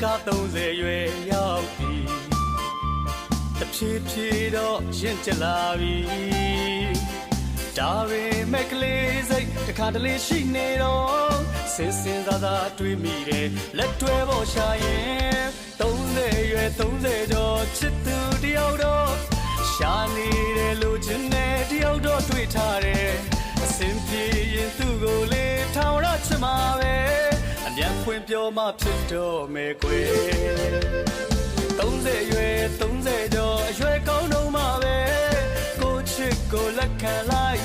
ကား30ရွယ်ရောက်ပြီတဖြည်းဖြည်းတော့ရင်ကျလာပြီဒါပေမဲ့ကလေးစိတ်တစ်ခါတလေရှိနေတော့စင်စင်သာသာတွေးမိတယ်လက်တွဲပေါ်ရှာရင်30ရွယ်30ကျော်ချစ်သူတယောက်တော့ရှာနေတယ်လို့ချင်တဲ့တယောက်တော့တွေ့ထားတယ်အစင်ပြေရင်သူ့ကိုလေးထောင်ရချင်မှာပဲအမြန်ဖွင့်ပြောမှဖြစ်တော့မယ်ကွယ်30ရွယ်30ကျော်အရွယ်ကောင်းတော့မှာပဲကိုချစ်ကိုလက်ခံလိုက်